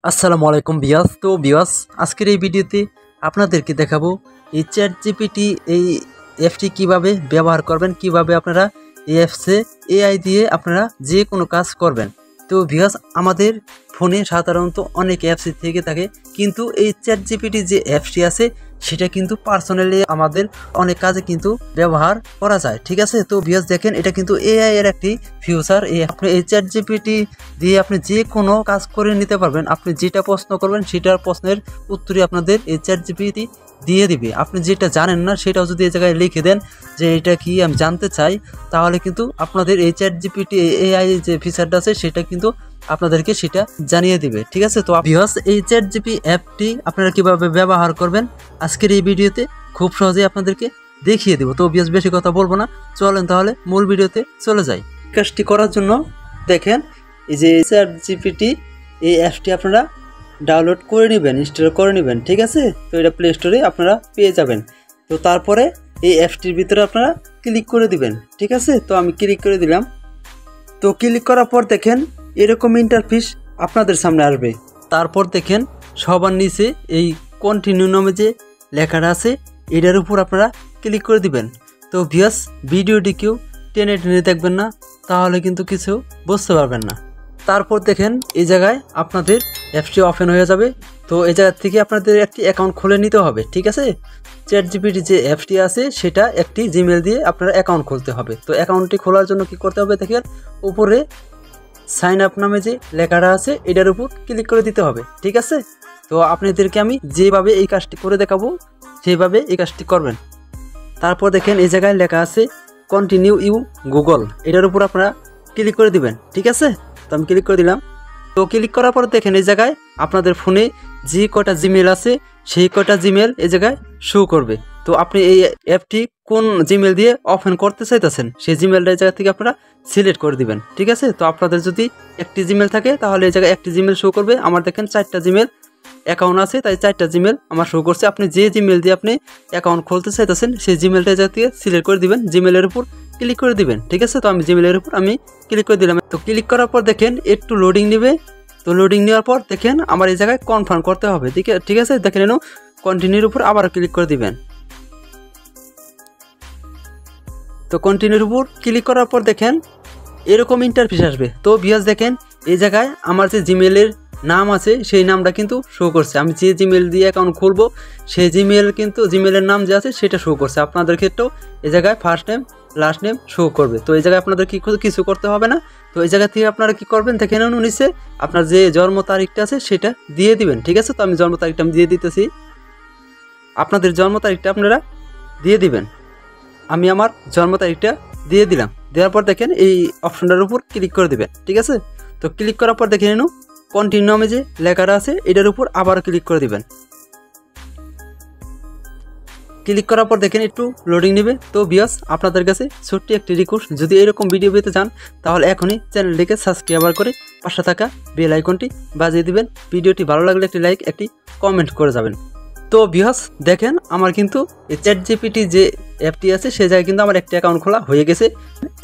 আসসালামু আলাইকুম বিয়াস। তো বিয়াস, আজকের এই ভিডিওতে আপনাদেরকে দেখাবো এই চ্যাট জিপিটি এই অ্যাপটি কিভাবে ব্যবহার করবেন, কিভাবে আপনারা এই অ্যাপসে এআই দিয়ে আপনারা যে কোনো কাজ করবেন। তো বিয়াস, আমাদের ফোনে সাধারণত অনেক অ্যাপসই থেকে থাকে, কিন্তু এই চ্যাট জিপিটি যে অ্যাপসটি আছে সেটা কিন্তু পার্সোনালি আমাদের অনেক কাজে কিন্তু ব্যবহার করা যায়। ঠিক আছে, তো বিয়াস দেখেন, এটা কিন্তু এআই এর একটি ফিউচার। আপনি এই চ্যাট জিপিটি দিয়ে আপনি যে কোনো কাজ করে নিতে পারবেন। আপনি যেটা প্রশ্ন করবেন সেটার প্রশ্নের উত্তরই আপনাদের এই চ্যাট জিপিটি দিয়ে দিবে। আপনি যেটা জানেন না সেটাও যদি এই জায়গায় লিখে দেন যে এটা কি আমি জানতে চাই, তাহলে কিন্তু আপনাদের এই চ্যাট জিপিটি এআই যে ফিচারটা আছে সেটা কিন্তু আপনাদেরকে সেটা জানিয়ে দিবে। ঠিক আছে, তো ভিউয়ার্স, এই চ্যাট জিপি অ্যাপটি আপনারা কিভাবে ব্যবহার করবেন আজকের এই ভিডিওতে খুব সহজেই আপনাদেরকে দেখিয়ে দেব। তো ভিউয়ার্স, বেশি কথা বলবো না, চলেন তাহলে মূল ভিডিওতে চলে যাই। কাজটি করার জন্য দেখেন, এই যে চ্যাট জিপিটি এই অ্যাপটি আপনারা ডাউনলোড করে নেবেন, ইনস্টল করে নেবেন। ঠিক আছে, তো এটা প্লে স্টোরে আপনারা পেয়ে যাবেন। তো তারপরে এই অ্যাপটির ভিতরে আপনারা ক্লিক করে দিবেন। ঠিক আছে, তো আমি ক্লিক করে দিলাম। তো ক্লিক করার পর দেখেন এরকম ইন্টারফেস আপনাদের সামনে আসবে। তারপর দেখেন সবার নিচে এই কন্টিনিউ নামে যে লেখাটা আছে এটার উপর আপনারা ক্লিক করে দিবেন। তো ভিউয়ার্স, ভিডিওটি কেউ টেনে টেনে দেখবেন না, তাহলে কিন্তু কিছু বুঝতে পারবেন না। তারপর দেখেন এই জায়গায় আপনাদের অ্যাপসটি ওপেন হয়ে যাবে। তো এই জায়গা থেকে আপনাদের একটি অ্যাকাউন্ট খুলে নিতে হবে। ঠিক আছে, চ্যাট জিপিটি যে অ্যাপসটি আছে সেটা একটি জিমেল দিয়ে আপনার অ্যাকাউন্ট খুলতে হবে। তো অ্যাকাউন্টটি খোলার জন্য কি করতে হবে, দেখেন উপরে সাইন আপ নামে যে লেখাটা আছে এটার উপর ক্লিক করে দিতে হবে। ঠিক আছে, তো আপনাদেরকে আমি যেভাবে এই কাজটি করে দেখাবো সেইভাবে এই কাজটি করবেন। তারপর দেখেন এই জায়গায় লেখা আছে কন্টিনিউ ইউ গুগল, এটার উপর আপনারা ক্লিক করে দিবেন। ঠিক আছে, তো আমি ক্লিক করে দিলাম। তো ক্লিক করার পর দেখেন এই জায়গায় আপনাদের ফোনে যে কটা জিমেল আছে সেই কটা জিমেল এই জায়গায় শো করবে। তো আপনি এই অ্যাপটি কোন জিমেল দিয়ে ওপেন করতে চাইতেছেন সেই জিমেলটা এই জায়গা থেকে আপনারা সিলেক্ট করে দিবেন। ঠিক আছে, তো আপনাদের যদি একটি জিমেল থাকে তাহলে এই জায়গায় একটি জিমেল শো করবে। আমার দেখেন 4টা জিমেল অ্যাকাউন্ট আছে, তাই 4টা জিমেল আমার শো করছে। আপনি যে জিমেল দিয়ে আপনি অ্যাকাউন্ট খুলতে চাইতেছেন সেই জিমেলটা এই জায়গা থেকে সিলেক্ট করে দিবেন, জিমেলের উপর ক্লিক করে দিবেন। ঠিক আছে, তো আমি জিমেলের উপর আমি ক্লিক করে দিলাম। তো ক্লিক করার পর দেখেন একটু লোডিং নেবে। তো লোডিং নেওয়ার পর দেখেন আমার এই জায়গায় কনফার্ম করতে হবে। ঠিক আছে, দেখেন এনো কন্টিনিউর উপর আবারও ক্লিক করে দিবেন। তো কন্টিনিউর উপর ক্লিক করার পর দেখেন এরকম ইন্টারফেস আসবে। তো ভিউয়ার্স দেখেন এই জায়গায় আমার যে জিমেলের নাম আছে সেই নামটা কিন্তু শো করছে। আমি যে জিমেল দিয়ে অ্যাকাউন্ট খুলবো সেই জিমেল কিন্তু জিমেলের নাম যে আছে সেটা শো করছে। আপনাদের ক্ষেত্রেও এই জায়গায় first name last name show করবে। তো এই জায়গায় আপনাদের কিছু করতে হবে না। তো এই জায়গা থেকে আপনারা কি করবেন, দেখেন নিচে আপনার যে জন্ম তারিখটা আছে সেটা দিয়ে দিবেন। ঠিক আছে, তো আমি জন্ম তারিখটা আমি দিয়ে দিতেছি। আপনাদের জন্ম তারিখটা আপনারা দিয়ে দিবেন। আমি আমার জন্ম তারিখটা দিয়ে দিলাম। দেওয়ার পর দেখেন এই অপশনটার উপর ক্লিক করে দিবেন। ঠিক আছে, তো ক্লিক করার পর দেখে নিন কন্টিনিউ নামে যে লেখাটা আছে এটার উপর আবার ক্লিক করে দিবেন। ক্লিক করার পর দেখেন একটু লোডিং নেবে। তো ভিউয়ার্স, আপনাদের কাছে ছোট্ট একটি রিকোয়েস্ট, যদি এরকম ভিডিও পেতে চান তাহলে এখনই চ্যানেলটিকে সাবস্ক্রাইব করে পাশে থাকা বেল আইকনটি বাজিয়ে দিবেন। ভিডিওটি ভালো লাগলে একটি লাইক একটি কমেন্ট করে যাবেন। তো ভিউয়ার্স দেখেন আমার কিন্তু এই চ্যাট জিপিটি যে অ্যাপটি আছে সে জায়গায় কিন্তু আমার একটা অ্যাকাউন্ট খোলা হয়ে গেছে।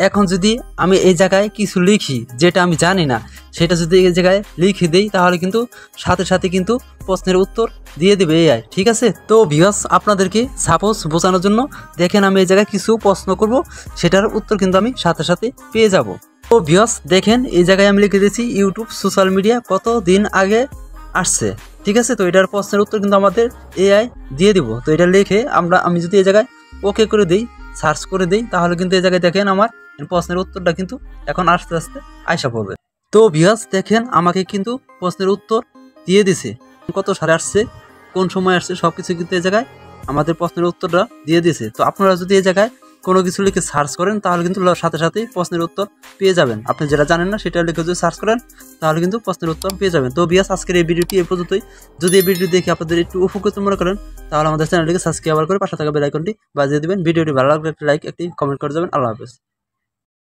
এখন যদি আমি এই জায়গায় কিছু লিখি যেটা আমি জানি না, সেটা যদি এই জায়গায় লিখে দিই তাহলে কিন্তু সাথে সাথে কিন্তু প্রশ্নের উত্তর দিয়ে দেবে এআই। ঠিক আছে, তো ভিউয়ার্স আপনাদেরকে সাপোজ বোঝানোর জন্য দেখেন আমি এই জায়গায় কিছু প্রশ্ন করব, সেটার উত্তর কিন্তু আমি সাথে সাথে পেয়ে যাব। তো ভিউয়ার্স দেখেন এই জায়গায় আমি লিখে দিয়েছি ইউটিউব সোশ্যাল মিডিয়া কত দিন আগে আসছে। ঠিক আছে, তো এটার প্রশ্নের উত্তর কিন্তু আমাদের এআই দিয়ে দিব। তো এটা লিখে আমি যদি এই জায়গায় ওকে করে দিই, সার্চ করে দিই, তাহলে কিন্তু এই জায়গায় দেখেন আমার প্রশ্নের উত্তরটা কিন্তু এখন আস্তে আস্তে আইসা পড়বে। তো ভিউয়ার্স দেখেন আমাকে কিন্তু প্রশ্নের উত্তর দিয়ে দিছে, কত সালে আসছে, কোন সময় আসছে, সবকিছু কিন্তু এই জায়গায় আমাদের প্রশ্নের উত্তরটা দিয়ে দিয়েছে। তো আপনারা যদি এই জায়গায় কোনো কিছু লিখে সার্চ করেন তাহলে কিন্তু সাথে সাথেই প্রশ্নের উত্তর পেয়ে যাবেন। আপনি যেটা জানেন না সেটা লিখে যদি সার্চ করেন তাহলে কিন্তু প্রশ্নের উত্তর পেয়ে যাবেন। তো ভিউয়ার্স আজকের এই ভিডিওটি এই পর্যন্তই। যদি এই ভিডিও দেখে আপনাদের একটু উপকৃত মনে করেন তাহলে আমাদের চ্যানেলটিকে সাবস্ক্রাইব করে পাশে থাকা বেল আইকনটি বাজিয়ে দিবেন। ভিডিওটি ভালো লাগলে একটি লাইক একটি কমেন্ট করে যাবেন। আল্লাহ হাফেজ।